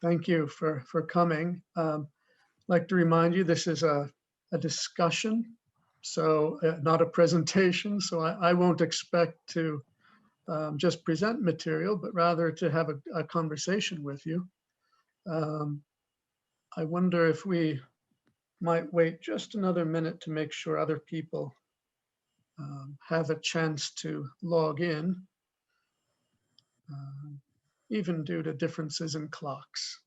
Thank you for coming. I'd like to remind you, this is a discussion, so not a presentation. So I won't expect to just present material, but rather to have a conversation with you. I wonder if we might wait just another minute to make sure other people have a chance to log in, even due to differences in clocks.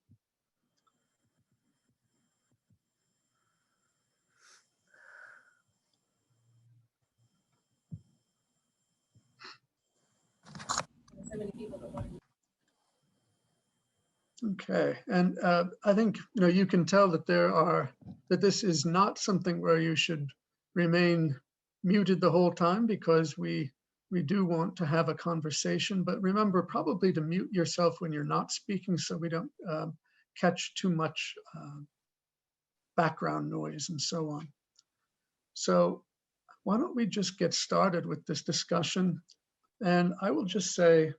So many people that want to. Okay, and I think you can tell that that this is not something where you should remain muted the whole time, because we do want to have a conversation. But remember, probably to mute yourself when you're not speaking, so we don't catch too much background noise and so on. So why don't we just get started with this discussion? And I will just say,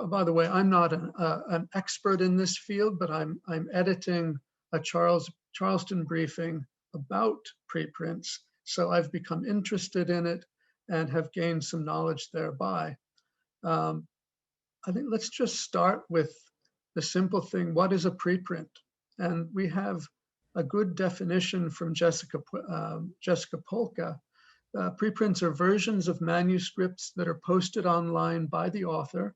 by the way, I'm not an expert in this field, but I'm editing a Charleston briefing about preprints. So I've become interested in it and have gained some knowledge thereby. I think let's just start with the simple thing: what is a preprint? And we have a good definition from Jessica Polka. Preprints are versions of manuscripts that are posted online by the author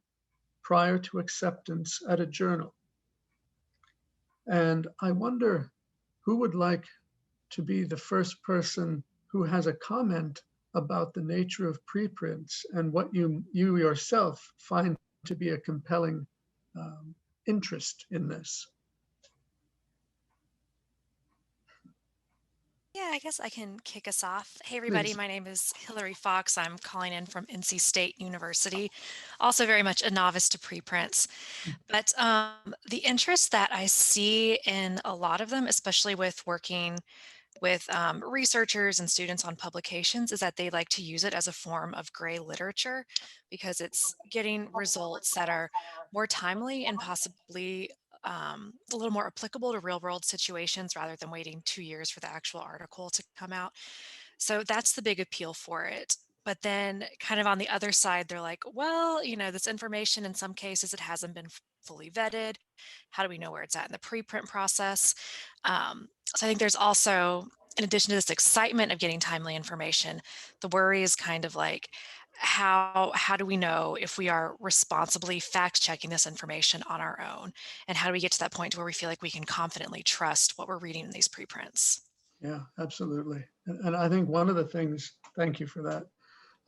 prior to acceptance at a journal. And I wonder who would like to be the first person who has a comment about the nature of preprints and what you yourself find to be a compelling interest in this. Yeah, I guess I can kick us off. Hey, everybody, Please. my name is Hillary Fox. I'm calling in from NC State University, also very much a novice to preprints. But the interest that I see in a lot of them, especially with working with researchers and students on publications, is that they like to use it as a form of gray literature, because it's getting results that are more timely and possibly a little more applicable to real world situations, rather than waiting 2 years for the actual article to come out. So that's the big appeal for it. But then kind of on the other side, they're like, well, this information, in some cases, it hasn't been fully vetted. How do we know where it's at in the preprint process? So I think there's also, in addition to this excitement of getting timely information, the worry is kind of like, how do we know if we are responsibly fact checking this information on our own? And how do we get to that point to where we feel like we can confidently trust what we're reading in these preprints? Yeah, absolutely. And I think one of the things, thank you for that.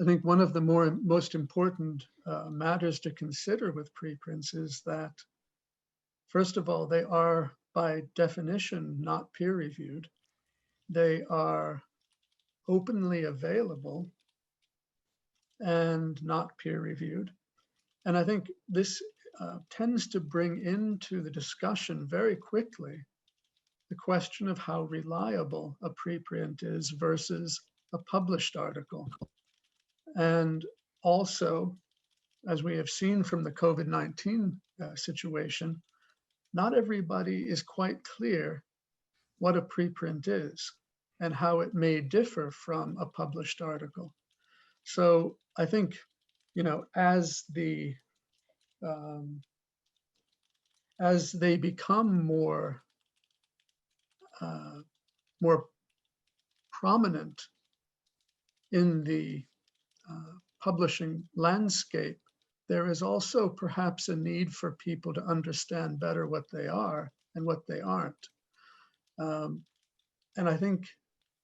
I think one of the most important matters to consider with preprints is that, first of all, they are by definition not peer reviewed. They are openly available and not peer reviewed. And I think this tends to bring into the discussion very quickly the question of how reliable a preprint is versus a published article. And also, as we have seen from the COVID-19 situation, not everybody is quite clear what a preprint is and how it may differ from a published article. So I think, as they become more prominent in the publishing landscape, there is also perhaps a need for people to understand better what they are and what they aren't. And I think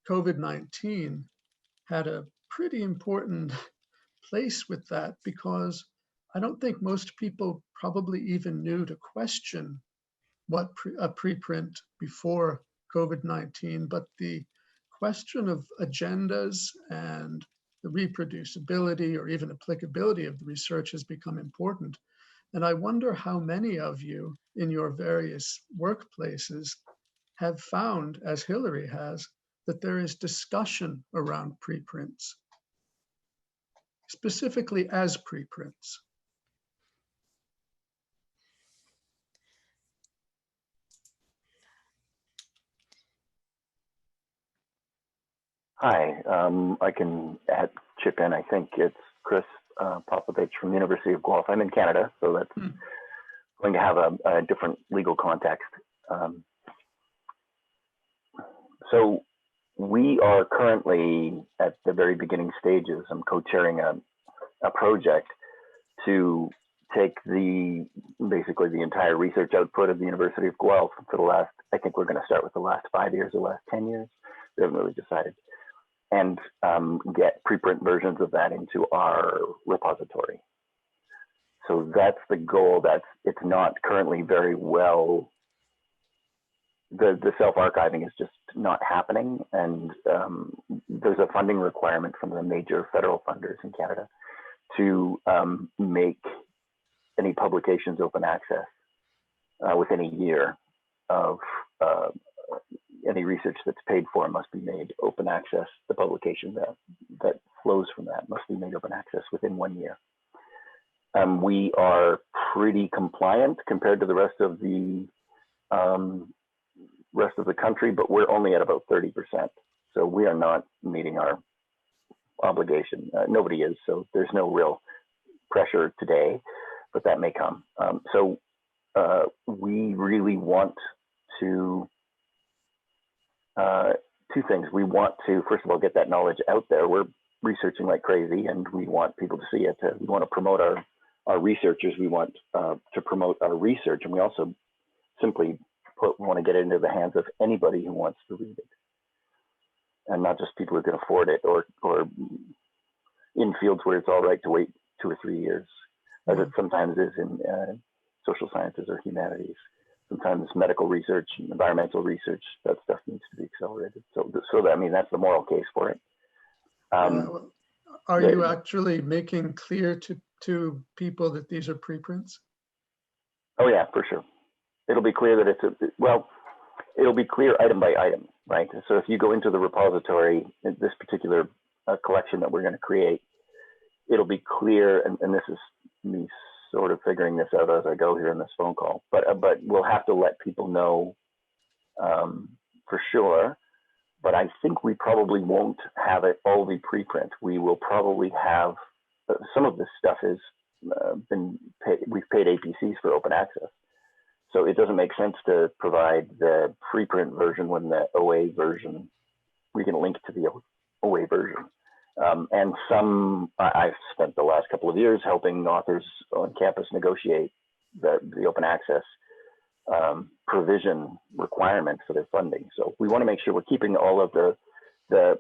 COVID-19 had a pretty important place with that, because I don't think most people probably even knew to question what a preprint before COVID-19, but the question of agendas and the reproducibility or even applicability of the research has become important. And I wonder how many of you in your various workplaces have found, as Hillary has, that there is discussion around preprints, specifically as preprints. Hi, I can chip in. I think it's Chris Popovich from the University of Guelph. I'm in Canada, so that's going to have a different legal context. So we are currently at the very beginning stages. I'm co-chairing a project to take basically the entire research output of the University of Guelph for the last, I think we're going to start with the last 5 years or last 10 years. We haven't really decided. And get preprint versions of that into our repository. So that's the goal. It's not currently very well, the self-archiving is just not happening. And there's a funding requirement from the major federal funders in Canada to make any publications open access within a year of any research that's paid for must be made open access. The publication that flows from that must be made open access within 1 year. We are pretty compliant compared to the rest of the country, but we're only at about 30%. So we are not meeting our obligation. Nobody is, so there's no real pressure today, but that may come. So we really want to two things. We want to, first of all, get that knowledge out there. We're researching like crazy and we want people to see it. We want to promote our researchers. We want to promote our research. And we also simply want to get it into the hands of anybody who wants to read it. And not just people who can afford it or in fields where it's all right to wait 2 or 3 years, as it sometimes is in social sciences or humanities. Sometimes medical research, environmental research, that stuff needs to be accelerated. So I mean, that's the moral case for it. Are you actually making clear to people that these are preprints? Oh yeah, for sure. It'll be clear that it'll be clear item by item, right? So if you go into the repository, this particular collection that we're going to create, it'll be clear, and this is me sort of figuring this out as I go here in this phone call, but we'll have to let people know for sure. But I think we probably won't have it all be preprint. We will probably have some of this stuff is been paid. We've paid APCs for open access, so it doesn't make sense to provide the preprint version when the OA version, we can link to the OA version. And I've spent the last couple of years helping authors on campus negotiate the open access provision requirements for their funding. So we want to make sure we're keeping all of the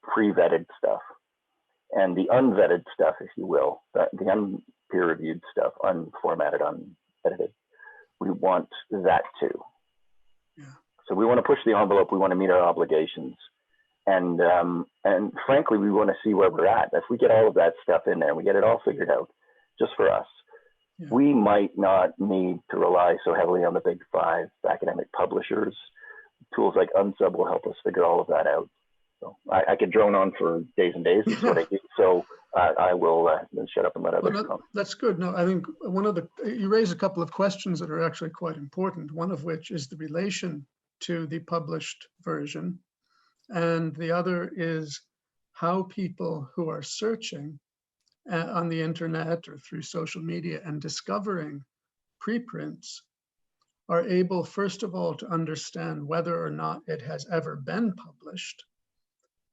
pre-vetted stuff and the unvetted stuff, if you will, the unpeer-reviewed stuff, unformatted, unedited. We want that too. Yeah. So we want to push the envelope. We want to meet our obligations. And frankly, we want to see where we're at. If we get all of that stuff in there and we get it all figured out just for us, yeah, we might not need to rely so heavily on the big 5 academic publishers. Tools like Unsub will help us figure all of that out. So I could drone on for days and days. That's what I do. So I will shut up and let others come. That's good. No, I think you raise a couple of questions that are actually quite important. One of which is the relation to the published version. And the other is how people who are searching on the internet or through social media and discovering preprints are able, first of all, to understand whether or not it has ever been published.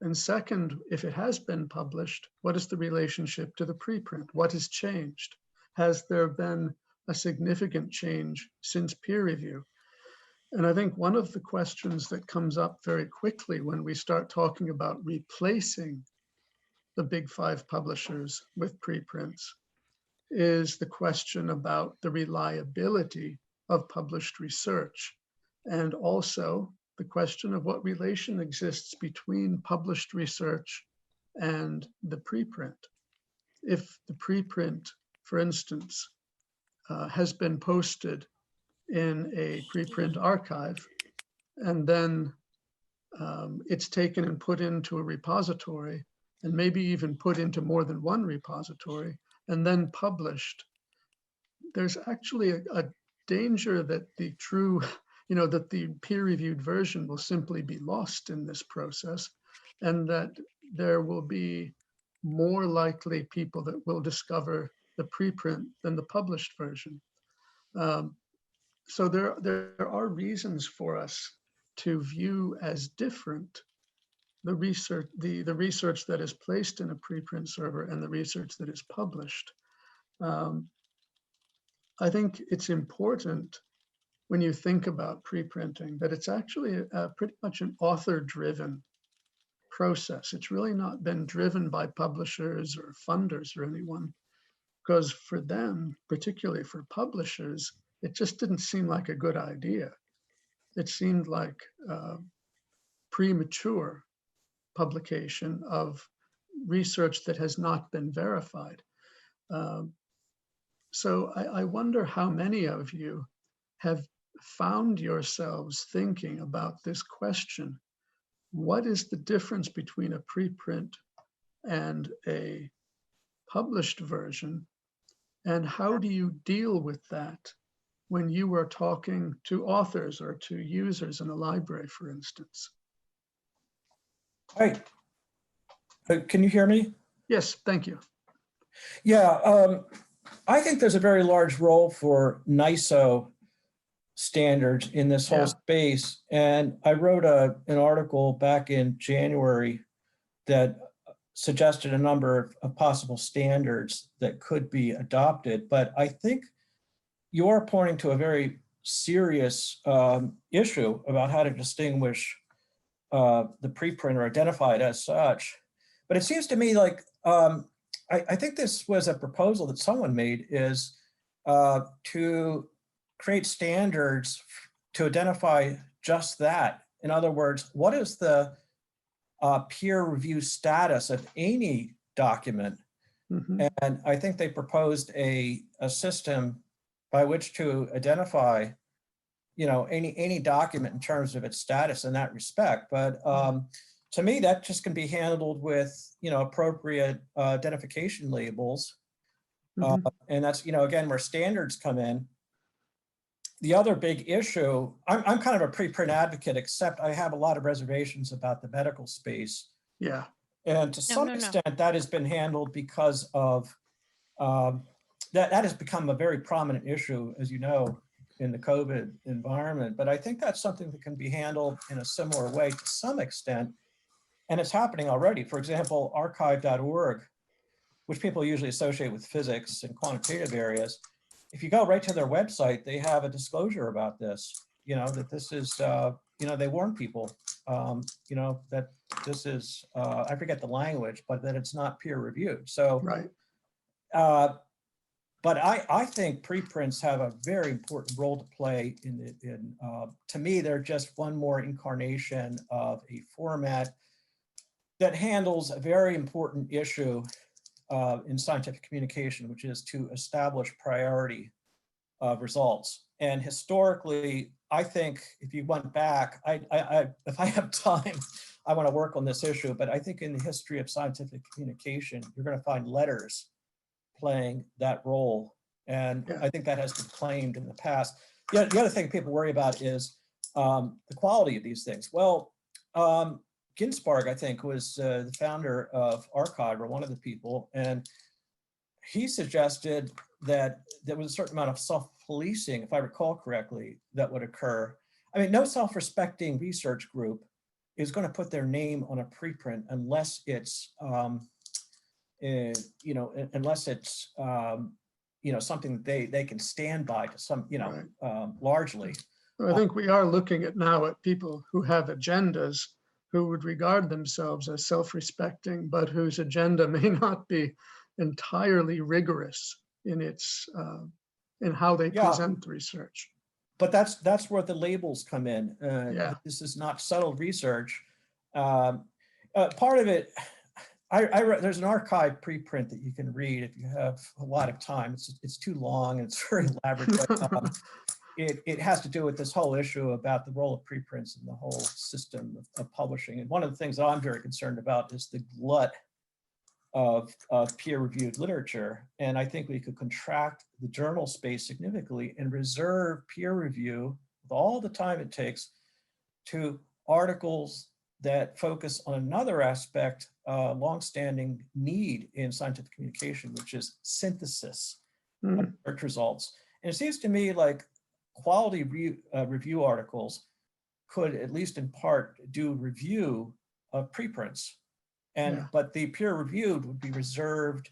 And second, if it has been published, what is the relationship to the preprint? What has changed? Has there been a significant change since peer review? And I think one of the questions that comes up very quickly when we start talking about replacing the big 5 publishers with preprints is the question about the reliability of published research, and also the question of what relation exists between published research and the preprint. If the preprint, for instance, has been posted in a preprint archive, and then it's taken and put into a repository, and maybe even put into more than one repository, and then published, there's actually a danger that the true, that the peer-reviewed version will simply be lost in this process, and that there will be more likely people that will discover the preprint than the published version. So there are reasons for us to view as different the research that is placed in a preprint server and the research that is published. I think it's important when you think about preprinting that it's actually pretty much an author-driven process. It's really not been driven by publishers or funders or anyone, because for them, particularly for publishers, it just didn't seem like a good idea. It seemed like premature publication of research that has not been verified. So I wonder how many of you have found yourselves thinking about this question. What is the difference between a preprint and a published version? And how do you deal with that when you are talking to authors or to users in a library, for instance? Hi, can you hear me? Yes, thank you. Yeah, I think there's a very large role for NYSO standards in this whole space. And I wrote an article back in January that suggested a number of possible standards that could be adopted. But I think you are pointing to a very serious issue about how to distinguish the preprint or identify it as such. But it seems to me like, I think this was a proposal that someone made, is to create standards to identify just that. In other words, what is the peer review status of any document? Mm-hmm. And I think they proposed a system by which to identify, you know, any document in terms of its status in that respect. But to me, that just can be handled with, you know, appropriate identification labels. Mm-hmm. And that's, you know, again, where standards come in. The other big issue, I'm kind of a preprint advocate, except I have a lot of reservations about the medical space. Yeah. And to some extent, that has been handled because of, that has become a very prominent issue, as you know, in the COVID environment. But I think that's something that can be handled in a similar way to some extent. And it's happening already. For example, archive.org, which people usually associate with physics and quantitative areas. If you go right to their website, they have a disclosure about this, you know, that this is, you know, they warn people, you know, that this is, I forget the language, but that it's not peer reviewed. So, Right. but I think preprints have a very important role to play to me, they're just one more incarnation of a format that handles a very important issue in scientific communication, which is to establish priority of results. And historically, I think if you went back, if I have time, I want to work on this issue, but I think in the history of scientific communication, you're going to find letters playing that role. And I think that has been claimed in the past. The other thing people worry about is the quality of these things. Well, Ginsberg, I think, was the founder of Archive, or one of the people, and he suggested that there was a certain amount of self-policing, if I recall correctly, that would occur. I mean, no self-respecting research group is going to put their name on a preprint unless it's, you know, unless it's, you know, something that they can stand by to some, you know, largely. I think we are looking at now at people who have agendas, who would regard themselves as self-respecting, but whose agenda may not be entirely rigorous in its in how they present the research. But that's where the labels come in. This is not subtle research. Part of it, there's an archive preprint that you can read if you have a lot of time. It's too long and it's very elaborate. But, it has to do with this whole issue about the role of preprints in the whole system of publishing. And one of the things that I'm very concerned about is the glut of peer-reviewed literature. And I think we could contract the journal space significantly and reserve peer review with all the time it takes to articles that focus on another aspect, longstanding need in scientific communication, which is synthesis of search results. And it seems to me like quality review articles could, at least in part, do review of preprints. But the peer-reviewed would be reserved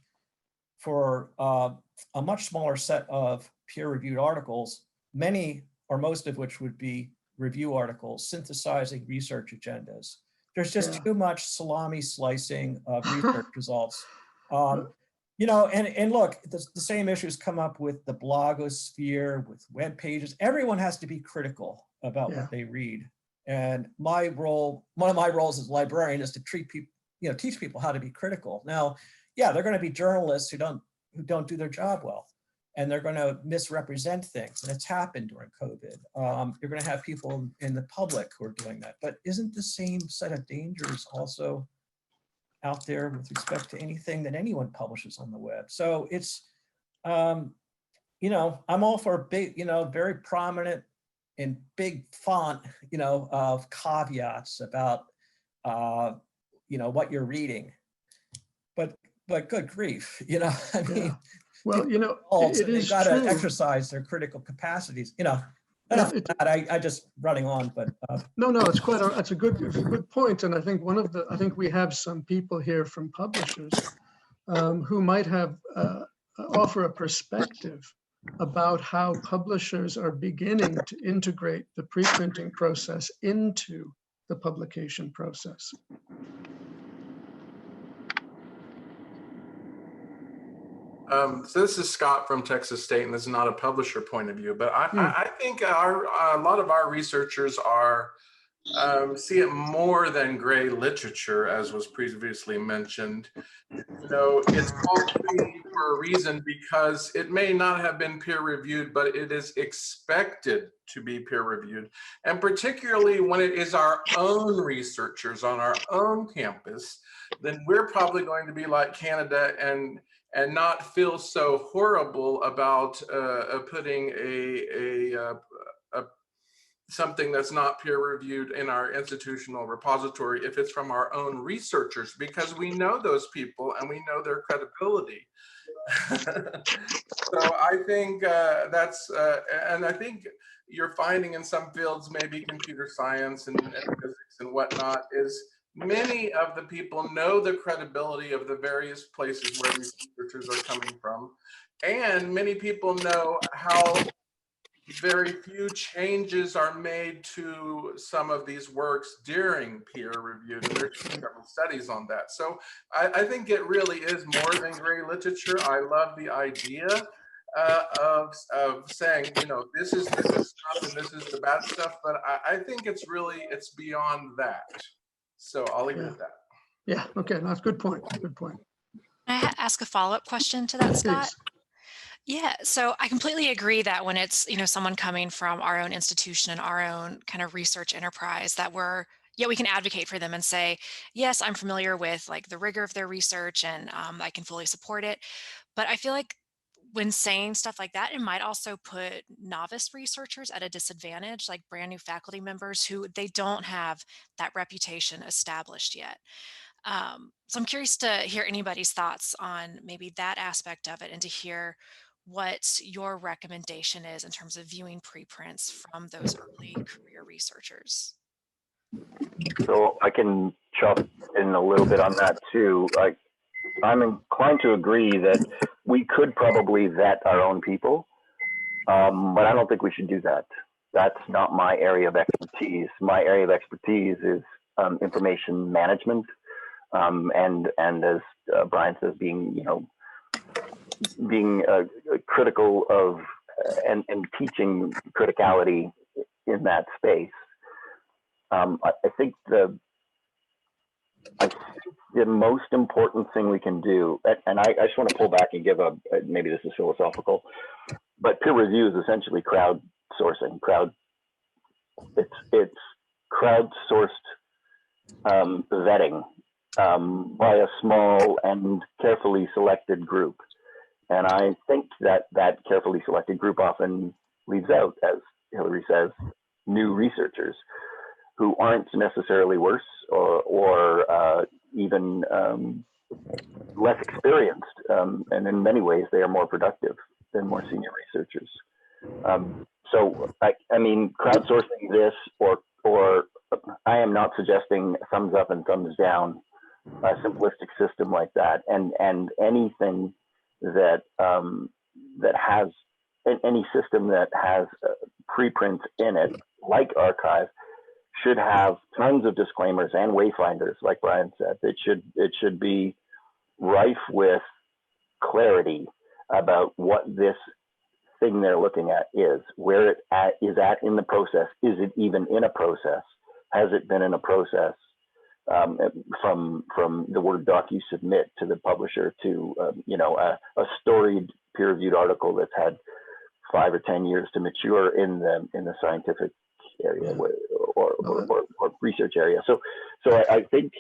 for a much smaller set of peer-reviewed articles, many or most of which would be review articles synthesizing research agendas. There's just too much salami slicing of research results. You know, and look, the same issues come up with the blogosphere, with web pages. Everyone has to be critical about what they read. And my role, one of my roles as a librarian, is to treat people, you know, teach people how to be critical. Now, yeah, they're going to be journalists who don't do their job well, and they're going to misrepresent things, and it's happened during COVID. You're going to have people in the public who are doing that, but isn't the same set of dangers also out there with respect to anything that anyone publishes on the web? So it's, you know, I'm all for big, you know, very prominent in big font, you know, of caveats about, you know, what you're reading, but good grief, you know, I mean, well, you know, it is they've got to true. exercise their critical capacities, you know. I just running on, but no, it's quite it's a good point, and I think I think we have some people here from publishers who might have offer a perspective about how publishers are beginning to integrate the preprinting process into the publication process. So this is Scott from Texas State, and this is not a publisher point of view, but I think a lot of our researchers are see it more than gray literature, as was previously mentioned. You know, it's called for a reason, because it may not have been peer reviewed, but it is expected to be peer reviewed. And particularly when it is our own researchers on our own campus, then we're probably going to be like Canada and not feel so horrible about putting something that's not peer reviewed in our institutional repository if it's from our own researchers, because we know those people and we know their credibility. So I think that's, and I think you're finding in some fields, maybe computer science and physics and whatnot, is many of the people know the credibility of the various places where these researchers are coming from. And many people know how very few changes are made to some of these works during peer review. And there's several studies on that. So I think it really is more than gray literature. I love the idea of saying, you know, this is the good stuff and this is the bad stuff, but I think it's beyond that. So I'll leave it at that. Yeah, okay, that's a good point. Good point. Can I ask a follow-up question to that, Scott? Please. Yeah, so I completely agree that when it's, you know, someone coming from our own institution and our own kind of research enterprise, that we can advocate for them and say, yes, I'm familiar with like the rigor of their research and I can fully support it. But I feel like when saying stuff like that, it might also put novice researchers at a disadvantage, like brand new faculty members who they don't have that reputation established yet. So I'm curious to hear anybody's thoughts on maybe that aspect of it and to hear what your recommendation is in terms of viewing preprints from those early career researchers. So I can chop in a little bit on that too. I'm inclined to agree that we could probably vet our own people, but I don't think we should do that. That's not my area of expertise. My area of expertise is information management, and as Brian says, being critical of and teaching criticality in that space. I think the most important thing we can do, and I just want to pull back and give maybe this is philosophical, but peer review is essentially crowdsourcing. It's crowdsourced vetting by a small and carefully selected group. And I think that carefully selected group often leaves out, as Hillary says, new researchers. who aren't necessarily worse or even less experienced, and in many ways they are more productive than more senior researchers. So I mean, crowdsourcing this, or I am not suggesting thumbs up and thumbs down, a simplistic system like that, and anything that that has any system that has preprints in it, like archive, should have tons of disclaimers and wayfinders, like Brian said. It should be rife with clarity about what this thing they're looking at is, where it is at in the process. Is it even in a process? Has it been in a process from the Word doc you submit to the publisher to you know, a storied peer-reviewed article that's had 5 or 10 years to mature in the scientific area or research area. So I think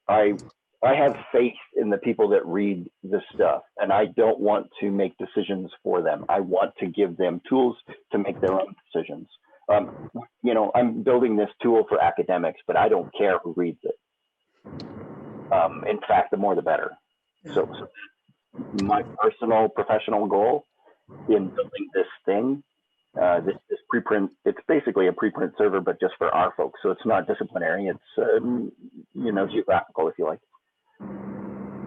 I have faith in the people that read this stuff, and I don't want to make decisions for them. I want to give them tools to make their own decisions. You know, I'm building this tool for academics, but I don't care who reads it. In fact, the more the better. So my personal professional goal in building this thing, this preprint, it's basically a preprint server, but just for our folks. So it's not disciplinary. It's you know, geographical, if you like.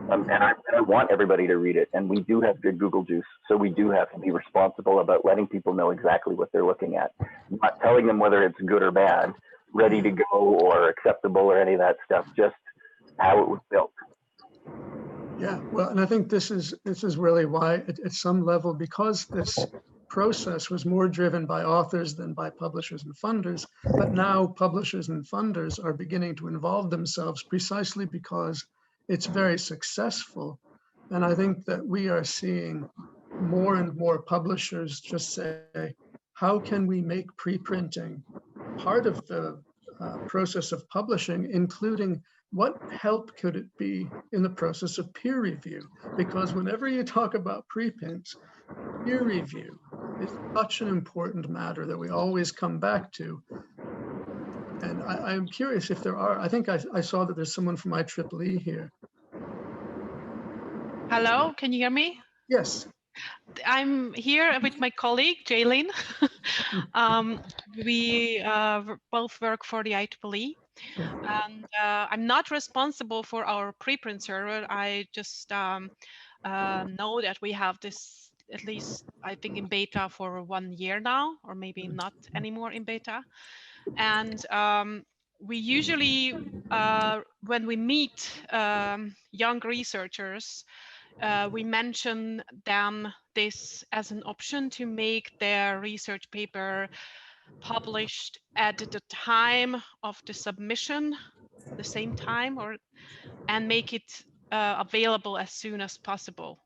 And I want everybody to read it. And we do have good Google juice, so we do have to be responsible about letting people know exactly what they're looking at, not telling them whether it's good or bad, ready to go or acceptable or any of that stuff. Just how it was built. Yeah, well, and I think this is really why, at some level, because this process was more driven by authors than by publishers and funders, but now publishers and funders are beginning to involve themselves precisely because it's very successful. And I think that we are seeing more and more publishers just say, how can we make preprinting part of the process of publishing, including what help could it be in the process of peer review? Because whenever you talk about preprints, peer review is such an important matter that we always come back to. And I'm curious if there are, I think I saw that there's someone from IEEE here. Hello, can you hear me? Yes. I'm here with my colleague, Jaylene. We both work for the IEEE. And I'm not responsible for our preprint server. I just know that we have this, at least I think, in beta for 1 year now, or maybe not anymore in beta. And we usually, when we meet young researchers, we mention them this as an option to make their research paper published at the time of the submission, the same time, and make it available as soon as possible.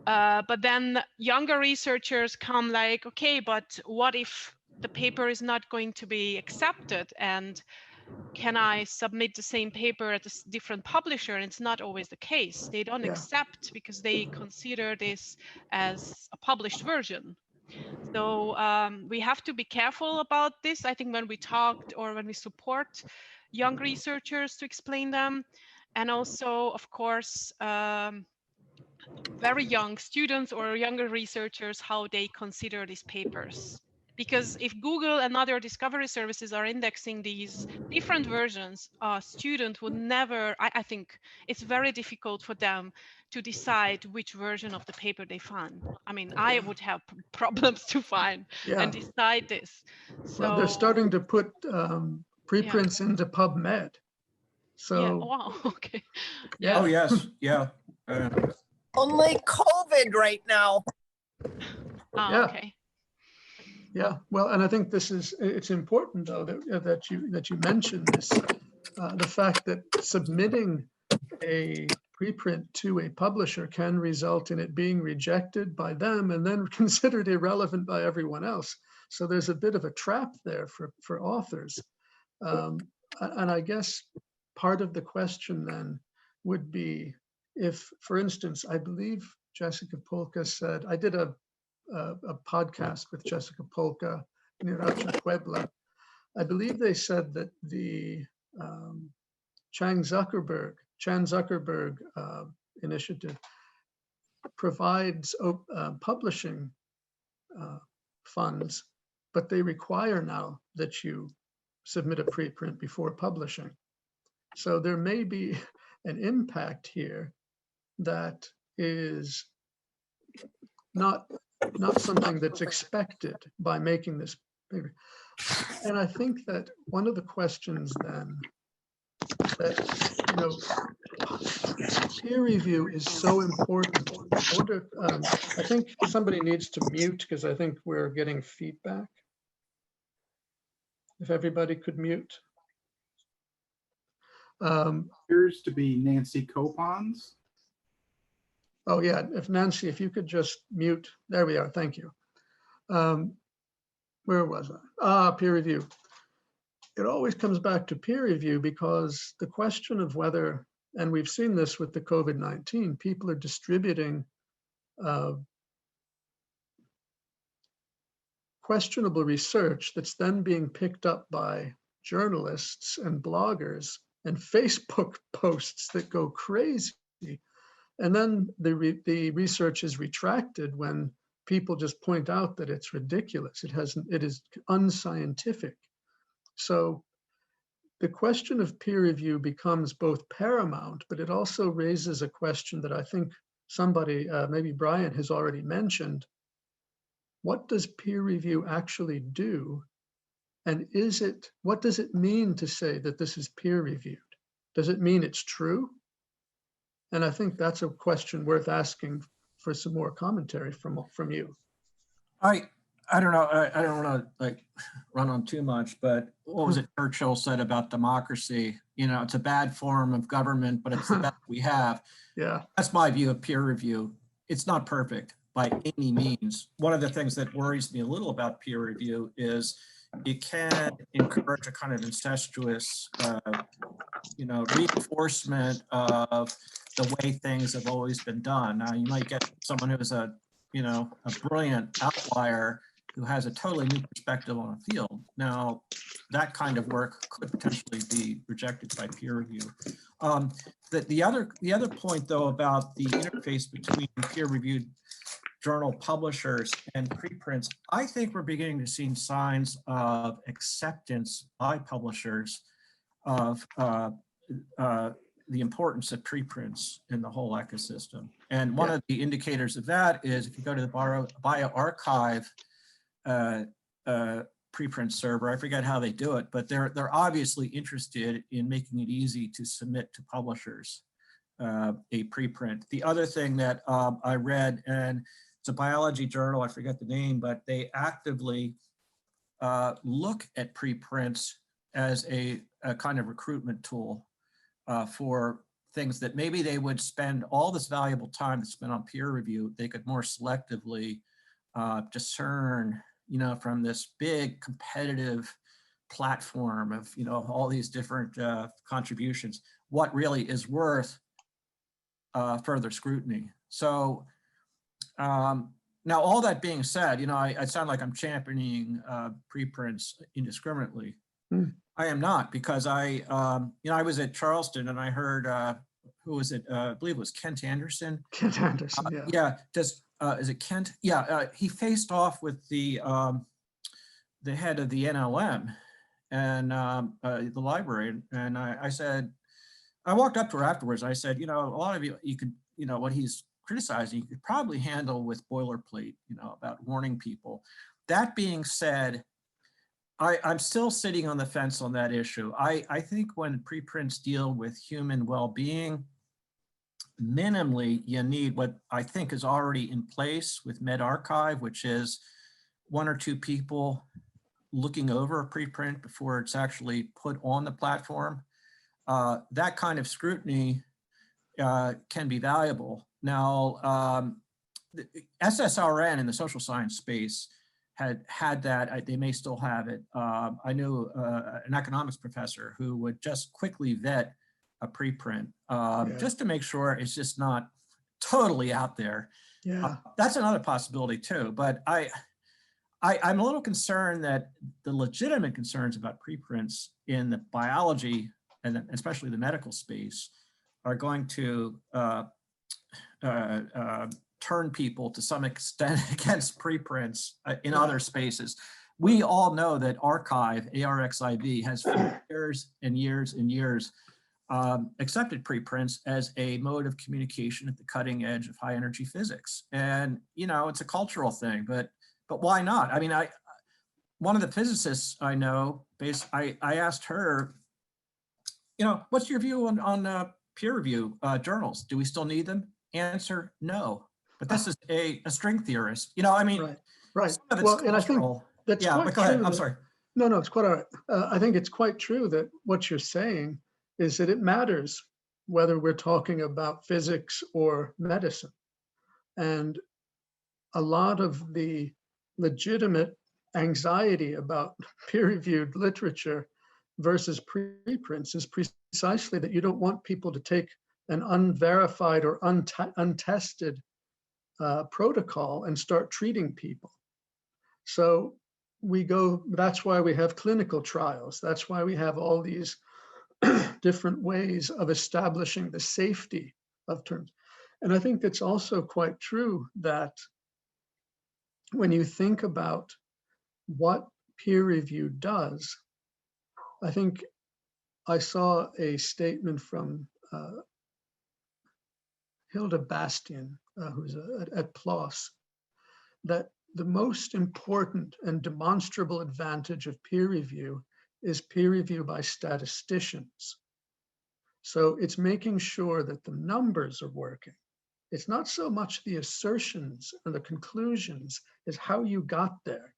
But then younger researchers come like, okay, but what if the paper is not going to be accepted, and can I submit the same paper at a different publisher? And it's not always the case. They don't accept because they consider this as a published version. So we have to be careful about this. I think when we talked or when we support young researchers to explain them, and also, of course, very young students or younger researchers, how they consider these papers. Because if Google and other discovery services are indexing these different versions, a student would never, I think it's very difficult for them to decide which version of the paper they find. I mean, I would have problems to find and decide this. So, well, they're starting to put preprints into PubMed. So, yeah, wow, okay. Yeah. Oh, yes, yeah. Only COVID right now. Oh, okay. Yeah, well, and I think it's important though that you mentioned this, the fact that submitting a preprint to a publisher can result in it being rejected by them and then considered irrelevant by everyone else. So there's a bit of a trap there for authors. And I guess part of the question then would be if, for instance, I believe Jessica Polka said, I did a podcast with Jessica Polka near Puebla, I believe they said that the Chan Zuckerberg initiative provides publishing funds, but they require now that you submit a preprint before publishing. So there may be an impact here that is not something that's expected by making this bigger. And I think that one of the questions then that, you know, peer review is so important. I wonder, I think somebody needs to mute because I think we're getting feedback. If everybody could mute. Appears to be Nancy Copons. Oh yeah, if Nancy, if you could just mute. There we are, thank you. Where was I? Peer review. It always comes back to peer review because the question of whether, and we've seen this with the COVID-19, people are distributing questionable research that's then being picked up by journalists and bloggers and Facebook posts that go crazy. And then the research is retracted when people just point out that it's ridiculous. It is unscientific. So the question of peer review becomes both paramount, but it also raises a question that I think somebody, maybe Brian, has already mentioned. What does peer review actually do? And what does it mean to say that this is peer reviewed? Does it mean it's true? And I think that's a question worth asking for some more commentary from you. I don't know. I don't want to like run on too much, but what was it Churchill said about democracy? You know, it's a bad form of government, but it's the best we have. Yeah, that's my view of peer review. It's not perfect by any means. One of the things that worries me a little about peer review is it can encourage a kind of incestuous, you know, reinforcement of the way things have always been done. Now, you might get someone who is a brilliant outlier who has a totally new perspective on a field. Now, that kind of work could potentially be rejected by peer review. The other point, though, about the interface between peer-reviewed journal publishers and preprints, I think we're beginning to see signs of acceptance by publishers of the importance of preprints in the whole ecosystem. And one of the indicators of that is if you go to the bioRxiv preprint server, I forget how they do it, but they're obviously interested in making it easy to submit to publishers a preprint. The other thing that I read, and it's a biology journal, I forget the name, but they actively look at preprints as a kind of recruitment tool for things that maybe they would spend all this valuable time that's spent on peer review, they could more selectively discern, you know, from this big competitive platform of, you know, all these different contributions, what really is worth further scrutiny. So now all that being said, you know, I sound like I'm championing preprints indiscriminately. I am not, because you know, I was at Charleston and I heard, who was it? I believe it was Kent Anderson. Kent Anderson, yeah. Yeah, is it Kent? Yeah, he faced off with the head of the NLM and the library. And I said, I walked up to her afterwards. I said, you know, a lot of you could, you know, what he's criticizing, you could probably handle with boilerplate, you know, about warning people. That being said, I'm still sitting on the fence on that issue. I think when preprints deal with human well-being, minimally you need what I think is already in place with medRxiv, which is 1 or 2 people looking over a preprint before it's actually put on the platform. That kind of scrutiny can be valuable. Now, SSRN in the social science space had that. They may still have it. I knew an economics professor who would just quickly vet a preprint just to make sure it's just not totally out there. Yeah, that's another possibility too. But I'm a little concerned that the legitimate concerns about preprints in the biology and especially the medical space are going to turn people to some extent against preprints in other spaces. We all know that arXiv, ARXIV, has for years and years and years accepted preprints as a mode of communication at the cutting edge of high energy physics. And, you know, it's a cultural thing, but why not? I mean, one of the physicists I know, I asked her, you know, what's your view on peer review journals? Do we still need them? Answer, no. But this is a string theorist. You know, I mean, right. some of it's Well, and I think cultural. that's Yeah, quite but go ahead. true. I'm sorry. No, it's quite all right. I think it's quite true that what you're saying is that it matters whether we're talking about physics or medicine. And a lot of the legitimate anxiety about peer-reviewed literature versus preprints is precisely that you don't want people to take an unverified or untested protocol and start treating people. So that's why we have clinical trials. That's why we have all these different ways of establishing the safety of terms. And I think it's also quite true that when you think about what peer review does, I think I saw a statement from Hilda Bastian, who's at PLOS, that the most important and demonstrable advantage of peer review is peer review by statisticians. So it's making sure that the numbers are working. It's not so much the assertions and the conclusions, it's how you got there.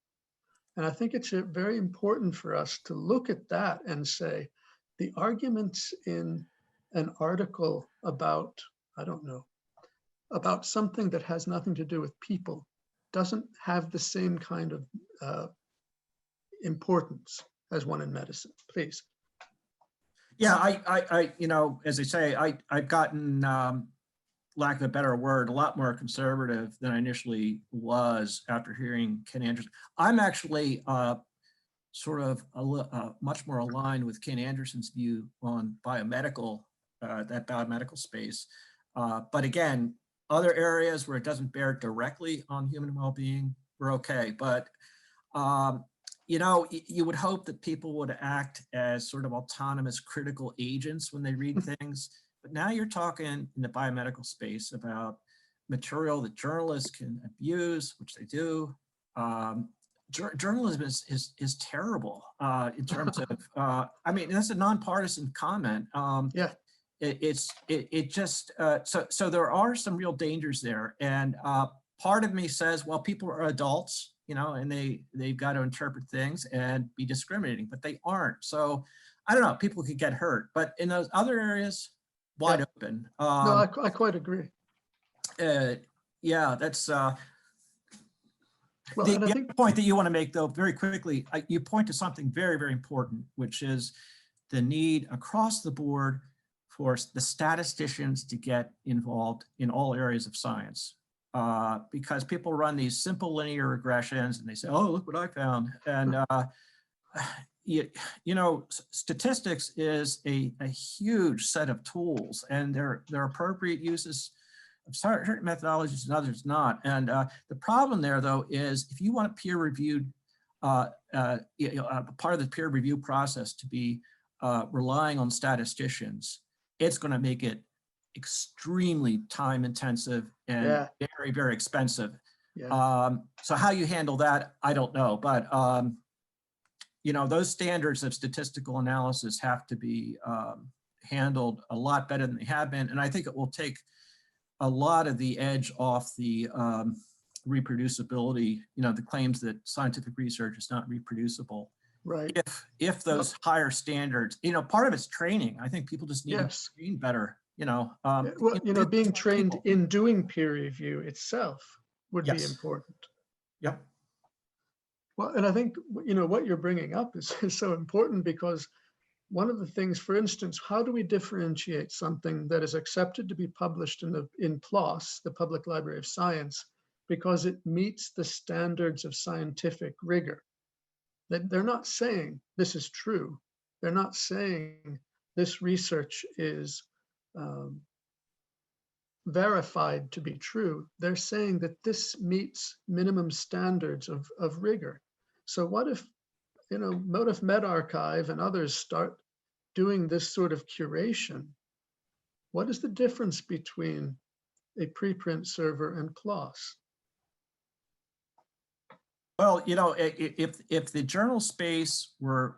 And I think it's very important for us to look at that and say, the arguments in an article about, I don't know, about something that has nothing to do with people doesn't have the same kind of importance as one in medicine. Please. Yeah, I you know, as I say, I've gotten, lack of a better word, a lot more conservative than I initially was after hearing Ken Anderson. I'm actually sort of much more aligned with Ken Anderson's view on biomedical, that biomedical space. But again, other areas where it doesn't bear directly on human well-being, we're okay. But you know, you would hope that people would act as sort of autonomous critical agents when they read things. But now you're talking in the biomedical space about material that journalists can abuse, which they do. Journalism is terrible in terms of, I mean, that's a nonpartisan comment. Yeah. It just, so there are some real dangers there. And part of me says, well, people are adults, you know, and they've got to interpret things and be discriminating, but they aren't. So I don't know, people could get hurt, but in those other areas, wide open. No, I quite agree. Yeah, that's Well, the and I other think, point that you want to make, though, very quickly. You point to something very, very important, which is the need across the board for the statisticians to get involved in all areas of science. Because people run these simple linear regressions and they say, oh, look what I found. And you know, statistics is a huge set of tools, and there are appropriate uses of certain methodologies and others not. And the problem there, though, is if you want a peer-reviewed, part of the peer review process to be relying on statisticians, it's going to make it extremely time intensive and very, very expensive. So how you handle that, I don't know. But you know, those standards of statistical analysis have to be handled a lot better than they have been. And I think it will take a lot of the edge off the reproducibility, you know, the claims that scientific research is not reproducible. right. If those higher standards, you know, part of it's training. I think people just need to train better, you know. Well, you know, being trained in doing peer review itself would be important. Yep. Well, and I think, you know, what you're bringing up is so important, because one of the things, for instance, how do we differentiate something that is accepted to be published in PLOS, the Public Library of Science, because it meets the standards of scientific rigor. That they're not saying this is true. They're not saying this research is verified to be true. They're saying that this meets minimum standards of rigor. So what if, what if medRxiv and others start doing this sort of curation? What is the difference between a preprint server and PLOS? Well, if the journal space were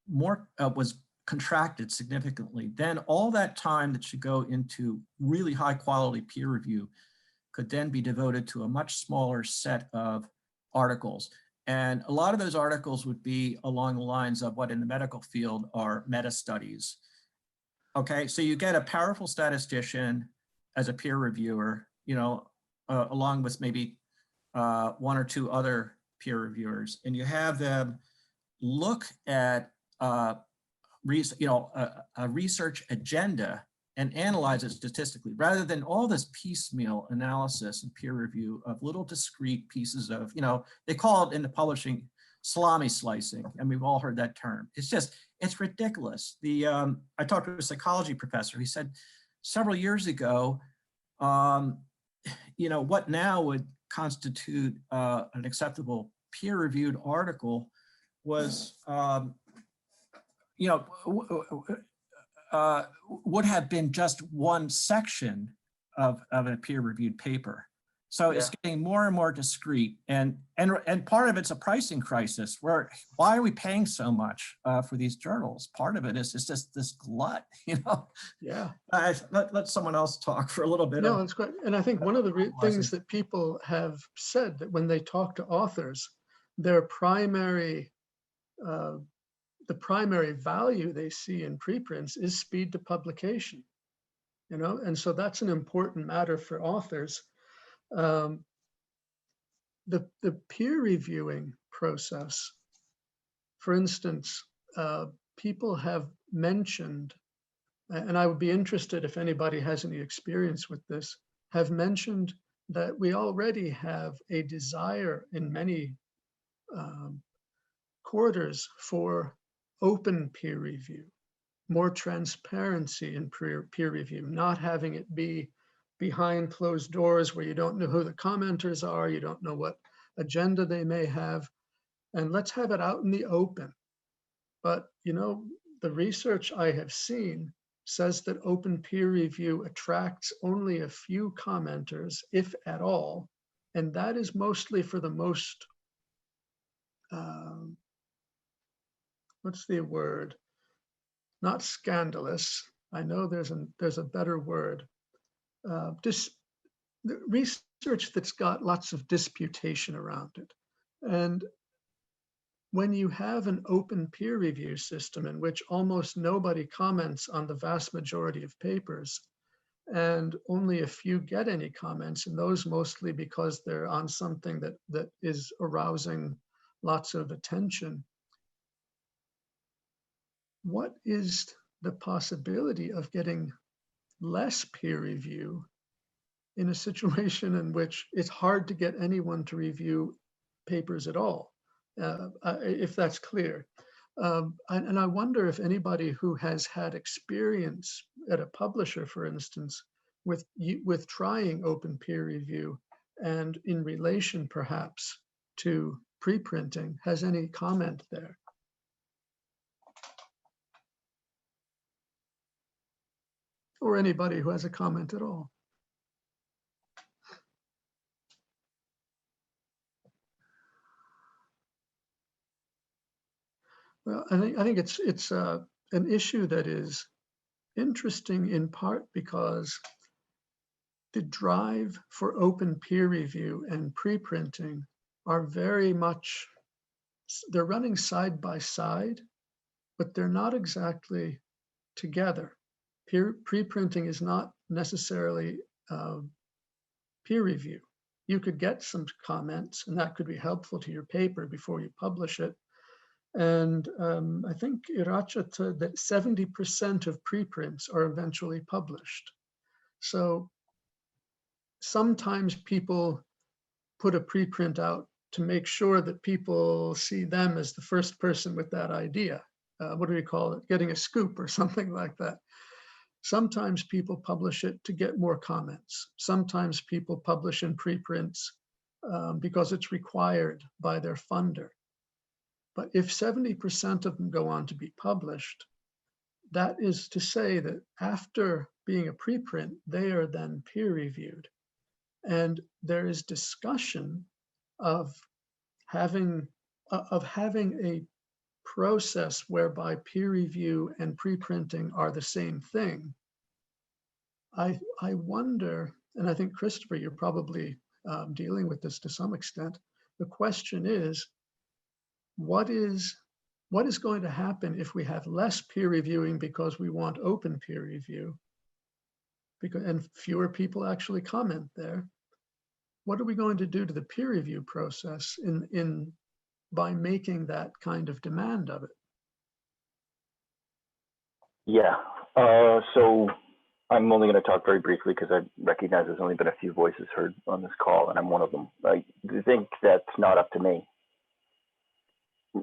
more was contracted significantly, then all that time that should go into really high quality peer review could then be devoted to a much smaller set of articles. And a lot of those articles would be along the lines of what in the medical field are meta studies. Okay, so you get a powerful statistician as a peer reviewer, along with maybe one or two other peer reviewers, and you have them look at a research agenda and analyze it statistically, rather than all this piecemeal analysis and peer review of little discrete pieces of, they call it in the publishing salami slicing, and we've all heard that term. It's ridiculous. I talked to a psychology professor. He said several years ago, what now would constitute an acceptable peer-reviewed article was, would have been just one section of a peer-reviewed paper. So it's getting more and more discrete, and part of it's a pricing crisis. Why are we paying so much for these journals? Part of it is it's just this glut, Yeah. Let someone else talk for a little bit. No, that's great. And I think one of the things that people have said that when they talk to authors, their primary, the primary value they see in preprints is speed to publication, and so that's an important matter for authors. The peer reviewing process, for instance, people have mentioned, and I would be interested if anybody has any experience with this, have mentioned that we already have a desire in many quarters for open peer review, more transparency in peer review, not having it be behind closed doors where you don't know who the commenters are, you don't know what agenda they may have, and let's have it out in the open. But, the research I have seen says that open peer review attracts only a few commenters, if at all, and that is mostly for the most, what's the word? Not scandalous. I know there's a better word. Just research that's got lots of disputation around it. And when you have an open peer review system in which almost nobody comments on the vast majority of papers, and only a few get any comments, and those mostly because they're on something that is arousing lots of attention, what is the possibility of getting less peer review in a situation in which it's hard to get anyone to review papers at all, if that's clear. And I wonder if anybody who has had experience at a publisher, for instance, with trying open peer review and in relation perhaps to preprinting, has any comment there. Or anybody who has a comment at all. Well, I think it's an issue that is interesting in part because the drive for open peer review and preprinting are very much, they're running side by side, but they're not exactly together. Preprinting is not necessarily peer review. You could get some comments and that could be helpful to your paper before you publish it. And I think Iracha said that 70% of preprints are eventually published. So sometimes people put a preprint out to make sure that people see them as the first person with that idea. What do we call it? Getting a scoop or something like that. Sometimes people publish it to get more comments. Sometimes people publish in preprints because it's required by their funder. But if 70% of them go on to be published, that is to say that after being a preprint, they are then peer reviewed. And there is discussion of having a process whereby peer review and preprinting are the same thing. I wonder, and I think Christopher, you're probably dealing with this to some extent. The question is, what is going to happen if we have less peer reviewing because we want open peer review, and fewer people actually comment there? What are we going to do to the peer review process by making that kind of demand of it? Yeah, so I'm only going to talk very briefly because I recognize there's only been a few voices heard on this call, and I'm one of them. I think that's not up to me.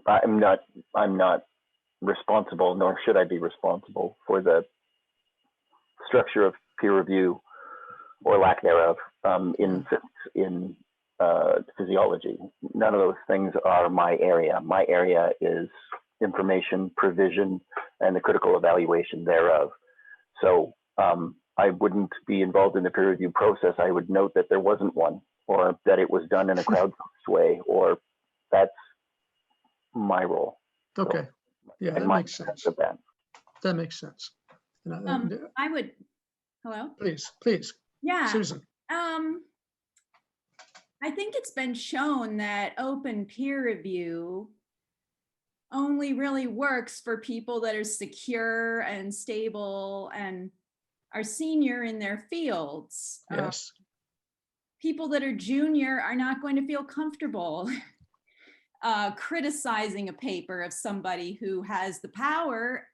I'm not responsible, nor should I be responsible for the structure of peer review or lack thereof in physiology. None of those things are my area. My area is information provision and the critical evaluation thereof. So I wouldn't be involved in the peer review process. I would note that there wasn't one, or that it was done in a crowdsourced way, or that's my role. Okay, So, yeah, that makes sense. That makes sense. I would, hello? Please. Yeah. Susan. I think it's been shown that open peer review only really works for people that are secure and stable and are senior in their fields. Yes. People that are junior are not going to feel comfortable criticizing a paper of somebody who has the power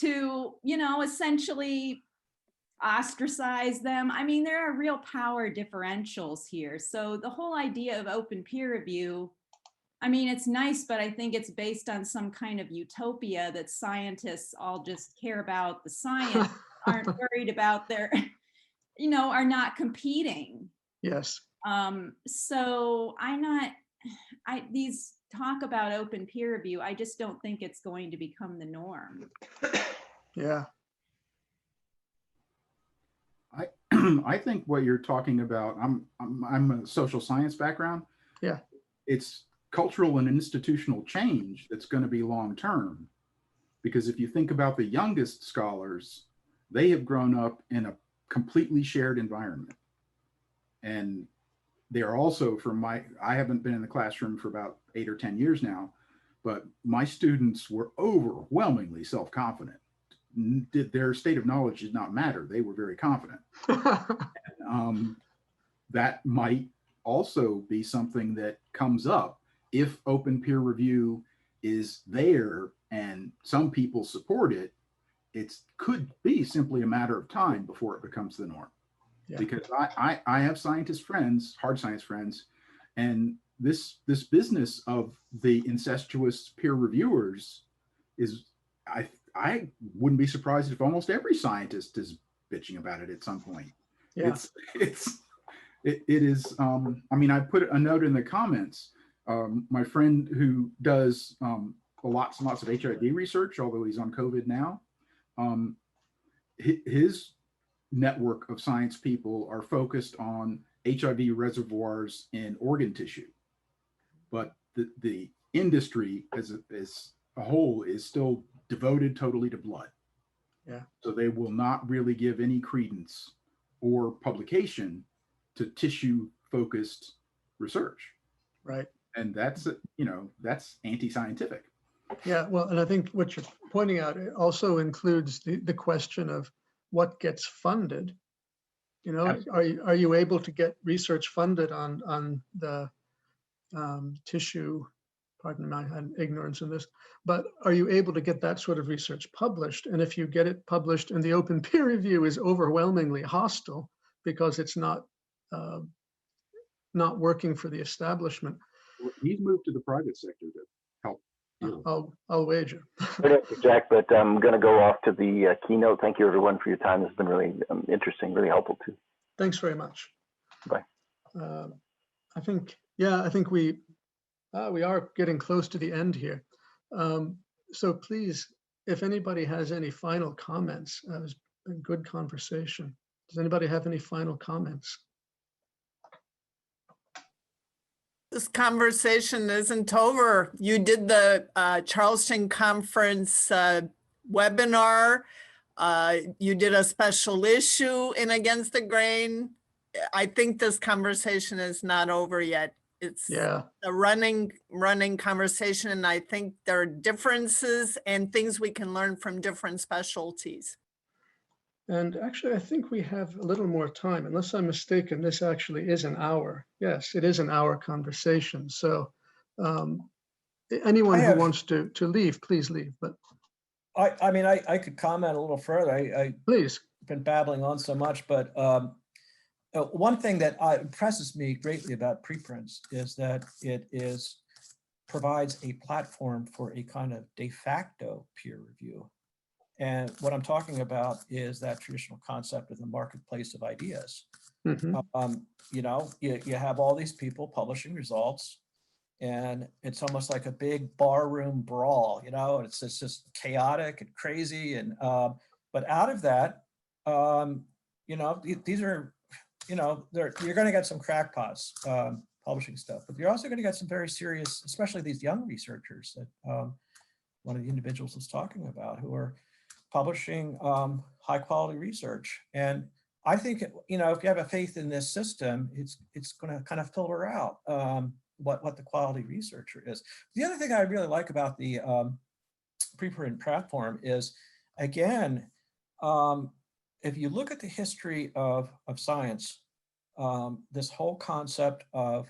to, essentially ostracize them. I mean, there are real power differentials here. So the whole idea of open peer review, I mean, it's nice, but I think it's based on some kind of utopia that scientists all just care about the science, aren't worried about their, are not competing. Yes. So these talk about open peer review, I just don't think it's going to become the norm. Yeah. I think what you're talking about, I'm a social science background. Yeah. It's cultural and institutional change that's going to be long term. Because if you think about the youngest scholars, they have grown up in a completely shared environment. And they're also, I haven't been in the classroom for about 8 or 10 years now, but my students were overwhelmingly self-confident. Their state of knowledge did not matter. They were very confident. And, that might also be something that comes up if open peer review is there and some people support it. It could be simply a matter of time before it becomes the norm. Yeah. Because I have scientist friends, hard science friends, and this business of the incestuous peer reviewers is, I wouldn't be surprised if almost every scientist is bitching about it at some point. Yeah. It is. I mean, I put a note in the comments. My friend who does lots and lots of HIV research, although he's on COVID now, his network of science people are focused on HIV reservoirs in organ tissue, but the industry as a whole is still devoted totally to blood. Yeah. So they will not really give any credence or publication to tissue focused research. Right. And that's, that's anti-scientific. Yeah, well, and I think what you're pointing out also includes the question of what gets funded. Are you able to get research funded on the tissue? Pardon my ignorance in this, but are you able to get that sort of research published? And if you get it published and the open peer review is overwhelmingly hostile because it's not not working for the establishment. He's moved to the private sector to help. I'll wager. Jack, but I'm going to go off to the keynote. Thank you, everyone, for your time. It's been really interesting, really helpful too. Thanks very much. Bye. I think we are getting close to the end here. So please, if anybody has any final comments, it's been good conversation. Does anybody have any final comments? This conversation isn't over. You did the Charleston Conference webinar. You did a special issue in Against the Grain. I think this conversation is not over yet. It's a running conversation, and I think there are differences and things we can learn from different specialties. And actually, I think we have a little more time. Unless I'm mistaken, this actually is an hour. Yes, it is an hour conversation. So anyone who wants to leave, please leave. But I mean, I could comment a little further. Please. Been babbling on so much, but one thing that impresses me greatly about preprints is that it provides a platform for a kind of de facto peer review. And what I'm talking about is that traditional concept of the marketplace of ideas. Mm-hmm. You know, you have all these people publishing results, and it's almost like a big barroom brawl, you know, it's just chaotic and crazy. And but out of that, you know, these are, you know, you're going to get some crackpots publishing stuff, but you're also going to get some very serious, especially these young researchers that one of the individuals was talking about, who are publishing high quality research. And I think, you know, if you have a faith in this system, it's going to kind of filter out what the quality researcher is. The other thing I really like about the preprint platform is, again, if you look at the history of science, this whole concept of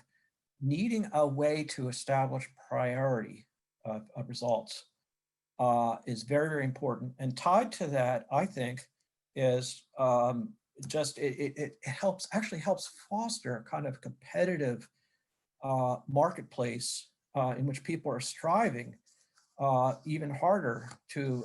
needing a way to establish priority of results is very, very important. And tied to that, I think, is just it actually helps foster a kind of competitive marketplace in which people are striving even harder to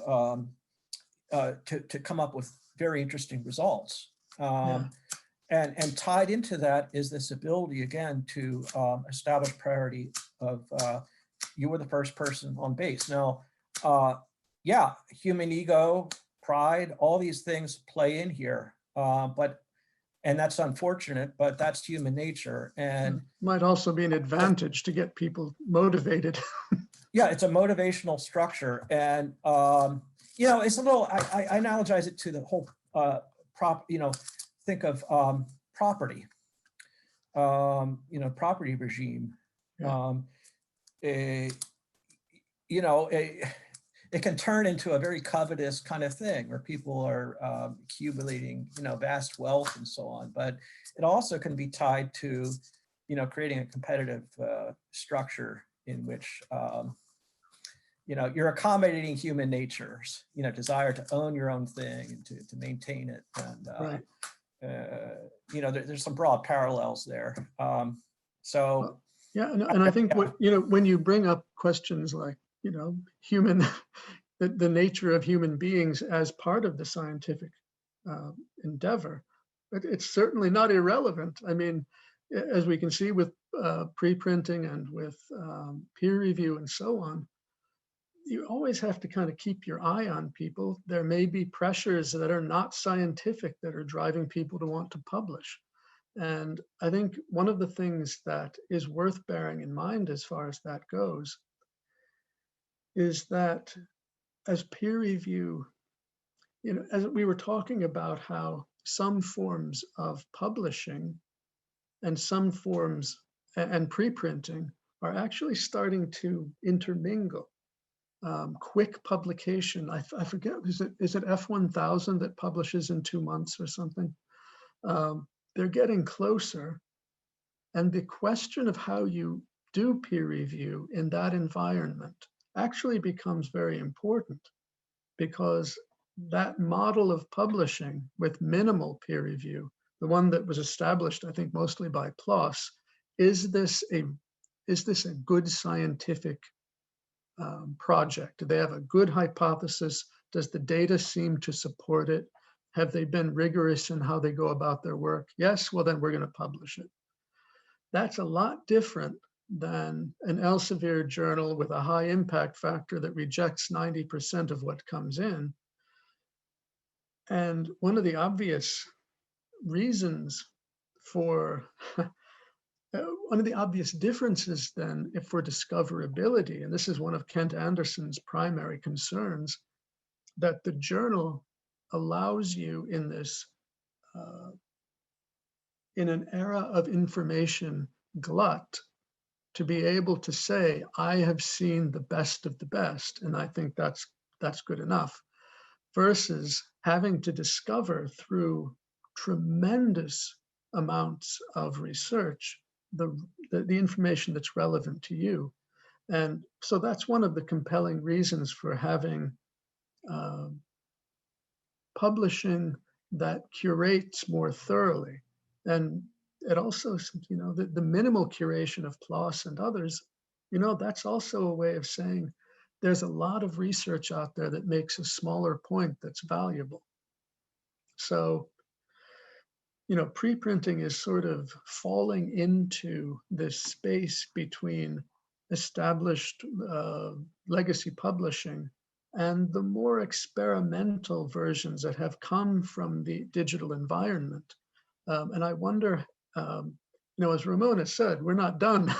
come up with very interesting results. And tied into that is this ability, again, to establish priority of you were the first person on base. Now, yeah, human ego, pride, all these things play in here, and that's unfortunate, but that's human nature. And might also be an advantage to get people motivated. Yeah, it's a motivational structure. And, you know, it's a little, I analogize it to the whole you know, think of property, you know, property regime. You know, it can turn into a very covetous kind of thing where people are accumulating, you know, vast wealth and so on. But it also can be tied to, you know, creating a competitive structure in which, you know, you're accommodating human nature's, you know, desire to own your own thing and to maintain it. And, you know, there's some broad parallels there. So. Yeah, and I think what, you know, when you bring up questions like, you know, human, the nature of human beings as part of the scientific endeavor, it's certainly not irrelevant. I mean, as we can see with preprinting and with peer review and so on, you always have to kind of keep your eye on people. There may be pressures that are not scientific that are driving people to want to publish. And I think one of the things that is worth bearing in mind as far as that goes is that as peer review, you know, as we were talking about how some forms of publishing and some forms and preprinting are actually starting to intermingle. Quick publication, I forget, is it F1000 that publishes in 2 months or something? They're getting closer. And the question of how you do peer review in that environment actually becomes very important, because that model of publishing with minimal peer review, the one that was established, I think, mostly by PLOS, is this a good scientific project? Do they have a good hypothesis? Does the data seem to support it? Have they been rigorous in how they go about their work? Yes, well, then we're going to publish it. That's a lot different than an Elsevier journal with a high impact factor that rejects 90% of what comes in. And one of the obvious reasons for one of the obvious differences then, if for discoverability, and this is one of Kent Anderson's primary concerns, that the journal allows you in this, in an era of information glut, to be able to say, I have seen the best of the best, and I think that's good enough, versus having to discover through tremendous amounts of research the information that's relevant to you. And so that's one of the compelling reasons for having publishing that curates more thoroughly. And it also, you know, the minimal curation of PLOS and others, you know, that's also a way of saying there's a lot of research out there that makes a smaller point that's valuable. So, you know, preprinting is sort of falling into this space between established legacy publishing and the more experimental versions that have come from the digital environment. And I wonder, you know, as Ramona said, we're not done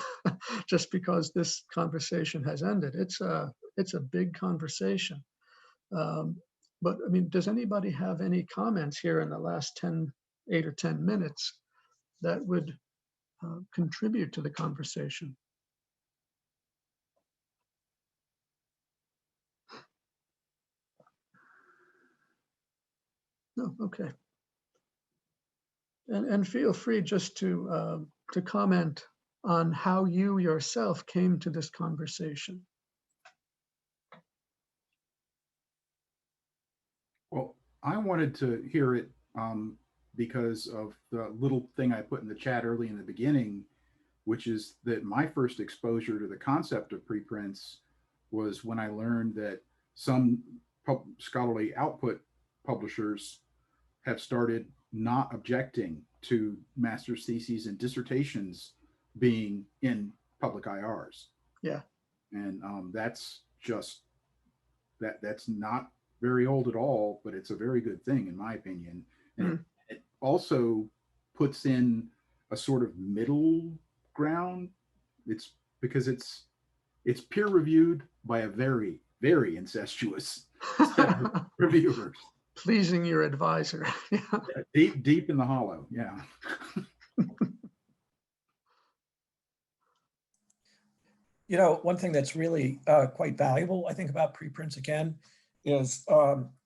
just because this conversation has ended. It's a big conversation. But I mean, does anybody have any comments here in the last 8 or 10 minutes that would contribute to the conversation? No, okay. And feel free just to comment on how you yourself came to this conversation. Well, I wanted to hear it because of the little thing I put in the chat early in the beginning, which is that my first exposure to the concept of preprints was when I learned that some scholarly output publishers have started not objecting to master's theses and dissertations being in public IRs. Yeah. And that's just, that's not very old at all, but it's a very good thing in my opinion. And it also puts in a sort of middle ground. It's because it's peer reviewed by a very, very incestuous set of reviewers. Pleasing your advisor. Yeah, deep in the hollow. Yeah. You know, one thing that's really quite valuable, I think, about preprints again, is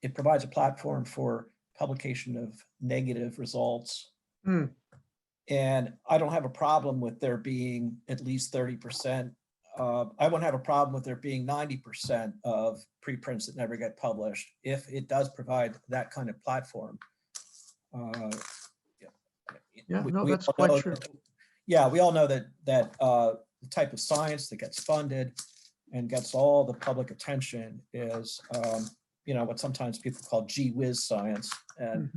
it provides a platform for publication of negative results. And I don't have a problem with there being at least 30%. I won't have a problem with there being 90% of preprints that never get published if it does provide that kind of platform. That's quite true. Yeah, we all know that the type of science that gets funded and gets all the public attention is, you know, what sometimes people call gee whiz science. And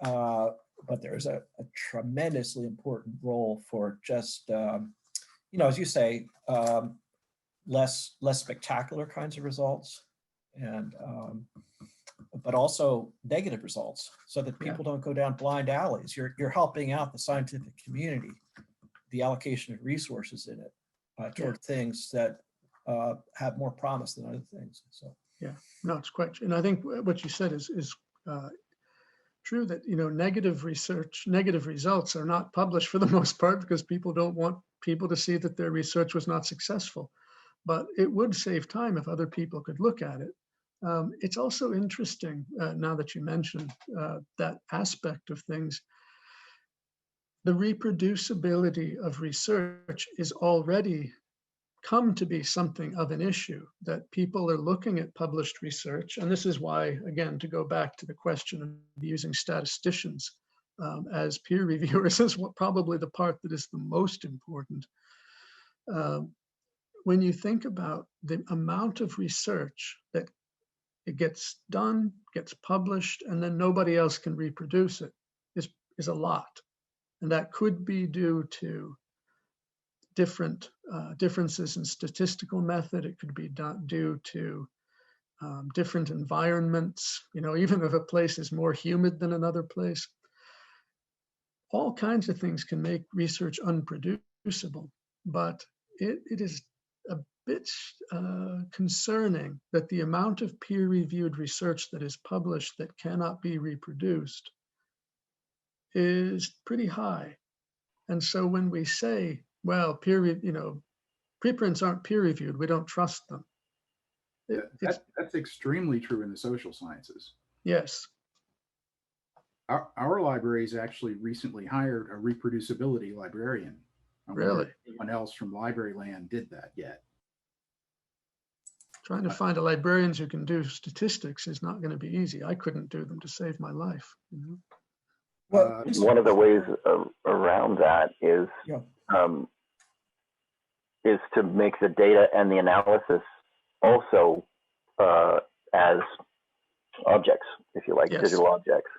but there's a tremendously important role for just, you know, as you say, less spectacular kinds of results, and but also negative results, so that people don't go down blind alleys. You're helping out the scientific community, the allocation of resources in it toward things that have more promise than other things. So yeah, no, it's quite true. And I think what you said is true, that, you know, negative results are not published for the most part because people don't want people to see that their research was not successful. But it would save time if other people could look at it. It's also interesting, now that you mentioned that aspect of things, the reproducibility of research is already come to be something of an issue, that people are looking at published research. And this is why, again, to go back to the question of using statisticians, as peer reviewers is probably the part that is the most important. When you think about the amount of research that it gets done, gets published, and then nobody else can reproduce it, is a lot. And that could be due to different differences in statistical method. It could be due to different environments, even if a place is more humid than another place. All kinds of things can make research unproducible, but it is a bit concerning that the amount of peer-reviewed research that is published that cannot be reproduced is pretty high. And so when we say, well, preprints aren't peer-reviewed, we don't trust them. That's extremely true in the social sciences. Yes. Our libraries actually recently hired a reproducibility librarian. I wonder Really? if anyone else from library land did that yet. Trying to find a librarian who can do statistics is not going to be easy. I couldn't do them to save my life. Well, One of the ways around that is Yeah. is to make the data and the analysis also as objects, if you like, Yes. digital objects.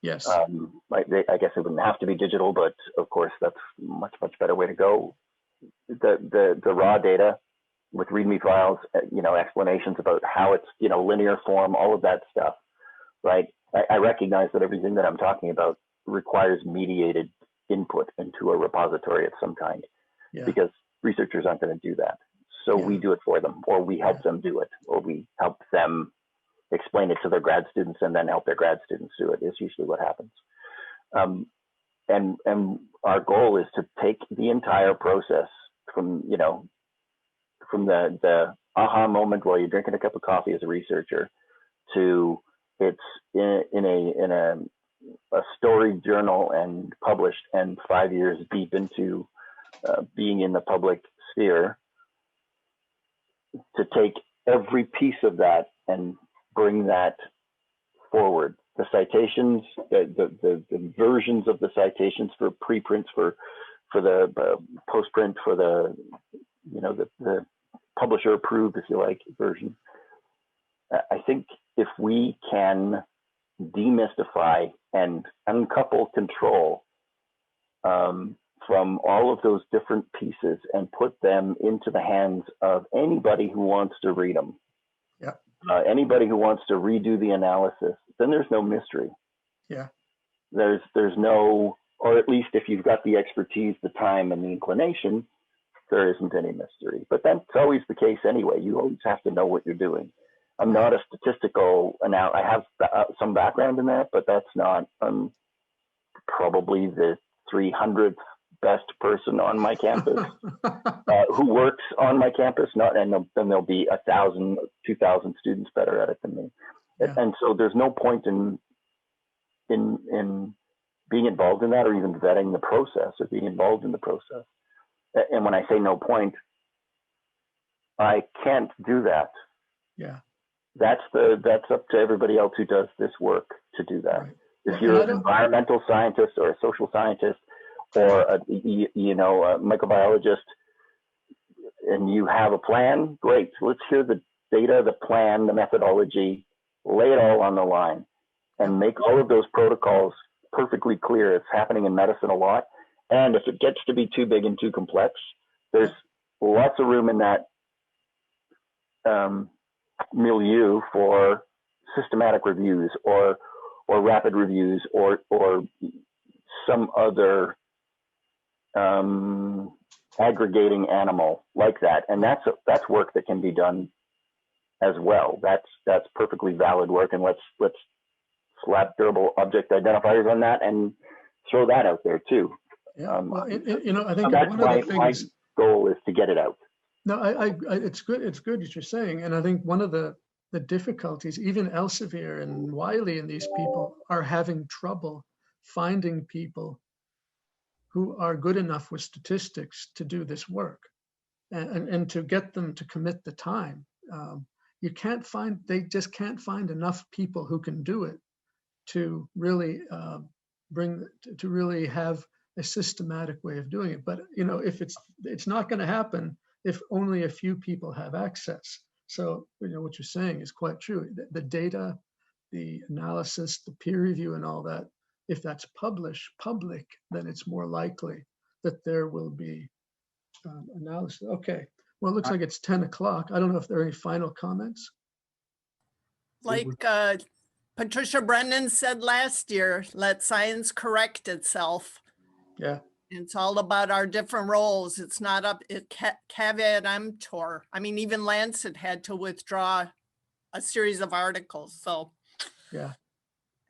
Yes. I guess it wouldn't have to be digital, but of course that's much better way to go. The raw data with README files, explanations about how it's linear form, all of that stuff, right? I recognize that everything that I'm talking about requires mediated input into a repository of some kind, because researchers aren't going to do that. So we do it for them, or we help them do it, or we help them explain it to their grad students and then help their grad students do it, is usually what happens. And our goal is to take the entire process from the aha moment while you're drinking a cup of coffee as a researcher to it's in a story journal and published, and 5 years deep into being in the public sphere, to take every piece of that and bring that forward. The citations, the versions of the citations for preprints, for the postprint, for the publisher approved, if you like, version. I think if we can demystify and uncouple control from all of those different pieces and put them into the hands of anybody who wants to read them, anybody who wants to redo the analysis, then there's no mystery. Yeah. There's no, or at least if you've got the expertise, the time, and the inclination, there isn't any mystery. But that's always the case anyway. You always have to know what you're doing. I'm not a statistical I have some background in that, but that's not probably the 300th best person on my campus who works on my campus. And then there'll be 1,000, 2,000 students better at it than me. Yeah. And so there's no point in being involved in that, or even vetting the process, or being involved in the process. And when I say no point, I can't do that. Yeah. That's up to everybody else who does this work to do that. Right. If you're an environmental scientist or a social scientist or a microbiologist, and you have a plan, great. Let's hear the data, the plan, the methodology, lay it all on the line, and make all of those protocols perfectly clear. It's happening in medicine a lot. And if it gets to be too big and too complex, there's lots of room in that milieu for systematic reviews or rapid reviews or some other aggregating animal like that. And that's work that can be done as well. That's perfectly valid work. And let's slap durable object identifiers on that and throw that out there too. Yeah, well, I think that's one of the things. My goal is to get it out. No, it's good. It's good what you're saying, and I think one of the difficulties, even Elsevier and Wiley and these people are having trouble finding people who are good enough with statistics to do this work, and to get them to commit the time. They just can't find enough people who can do it to really to really have a systematic way of doing it. But if it's not going to happen if only a few people have access. So what you're saying is quite true. The data, the analysis, the peer review, and all that. If that's public, then it's more likely that there will be analysis. Okay. Well, it looks like it's 10 o'clock. I don't know if there are any final comments. Like Patricia Brennan said last year, let science correct itself. Yeah. It's all about our different roles. It's not up, caveat emptor. I mean, even Lancet had to withdraw a series of articles. So, yeah.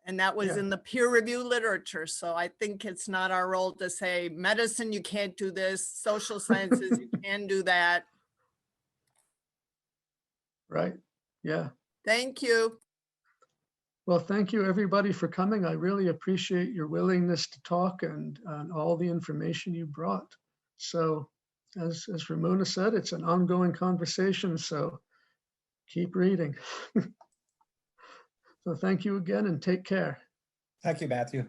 And that was in the peer review literature. So I think it's not our role to say, medicine, you can't do this. Social sciences, you can do that. Right. Yeah. Thank you. Well, thank you everybody for coming. I really appreciate your willingness to talk and all the information you brought. So as Ramona said, it's an ongoing conversation, so keep reading. So thank you again and take care. Thank you, Matthew.